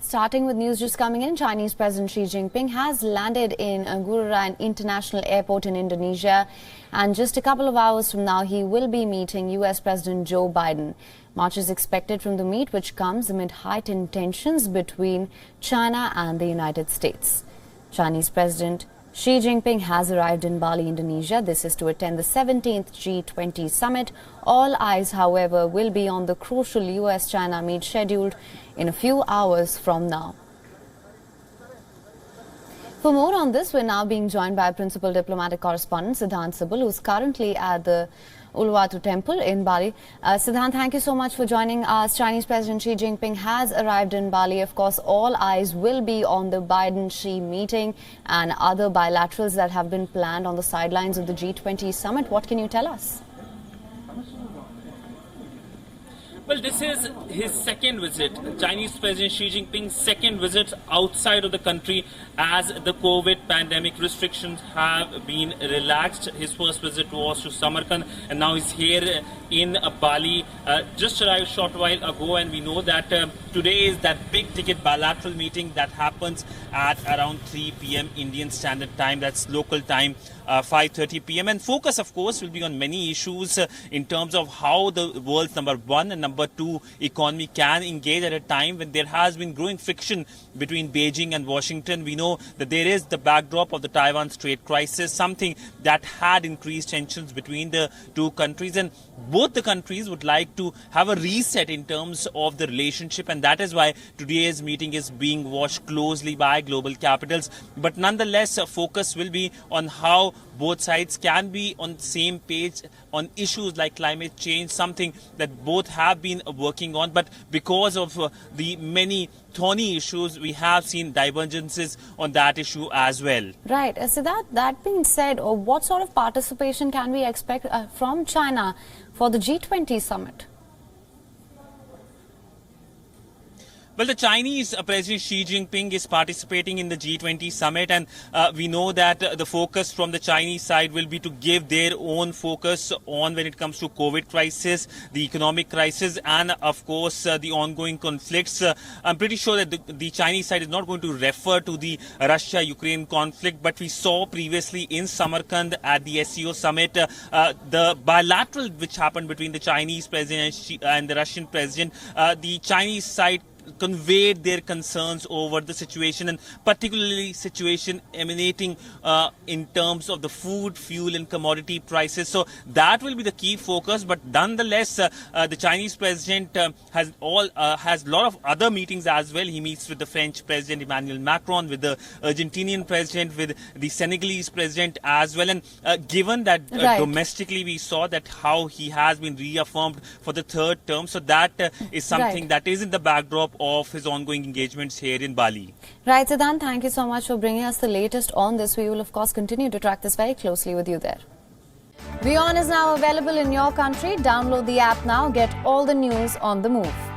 Starting with news just coming in, Chinese President Xi Jinping has landed in Ngurah International Airport in Indonesia, and just a couple of hours from now he will be meeting US President Joe Biden. Much is expected from the meet, which comes amid heightened tensions between China and the United States. Chinese President Xi Jinping has arrived in Bali, Indonesia. This is to attend the 17th G20 Summit. All eyes, however, will be on the crucial US-China meet scheduled in a few hours from now. For more on this, we're now being joined by Principal Diplomatic Correspondent Siddhant Sibal, who's currently at the Uluwatu Temple in Bali. Siddhant, thank you so much for joining us. Chinese President Xi Jinping has arrived in Bali. Of course, all eyes will be on the Biden-Xi meeting and other bilaterals that have been planned on the sidelines of the G20 Summit. What can you tell us? Well, this is his second visit, Chinese President Xi Jinping's second visit outside of the country as the COVID pandemic restrictions have been relaxed. His first visit was to Samarkand, and now he's here in Bali. Just arrived a short while ago, and we know that today is that big ticket bilateral meeting that happens at around 3 p.m. Indian Standard Time. That's local time, 5:30 p.m. And focus, of course, will be on many issues in terms of how the world's number one and number two economy can engage at a time when there has been growing friction between Beijing and Washington. We know that there is the backdrop of the Taiwan Strait crisis, something that had increased tensions between the two countries, and both the countries would like to have a reset in terms of the relationship, and that is why today's meeting is being watched closely by global capitals. But nonetheless, focus will be on how both sides can be on the same page on issues like climate change, something that both have been working on. But because of the many thorny issues, we have seen divergences on that issue as well. Right. So that being said, what sort of participation can we expect from China for the G20 summit? Well, the Chinese President Xi Jinping is participating in the G20 summit, and we know that the focus from the Chinese side will be to give their own focus on when it comes to COVID crisis, the economic crisis, and of course the ongoing conflicts. I'm pretty sure that the Chinese side is not going to refer to the Russia-Ukraine conflict, but we saw previously in Samarkand at the SCO summit the bilateral which happened between the Chinese president and the Russian president. The Chinese side conveyed their concerns over the situation, and particularly situation emanating in terms of the food, fuel and commodity prices. So that will be the key focus. But nonetheless, the Chinese president has a lot of other meetings as well. He meets with the French President Emmanuel Macron, with the Argentinian president, with the Senegalese president as well. And given that domestically we saw that how he has been reaffirmed for the third term, so that is something that is in the backdrop of his ongoing engagements here in Bali. Right, Siddhant, thank you so much for bringing us the latest on this. We will, of course, continue to track this very closely with you there. WION is now available in your country. Download the app now. Get all the news on the move.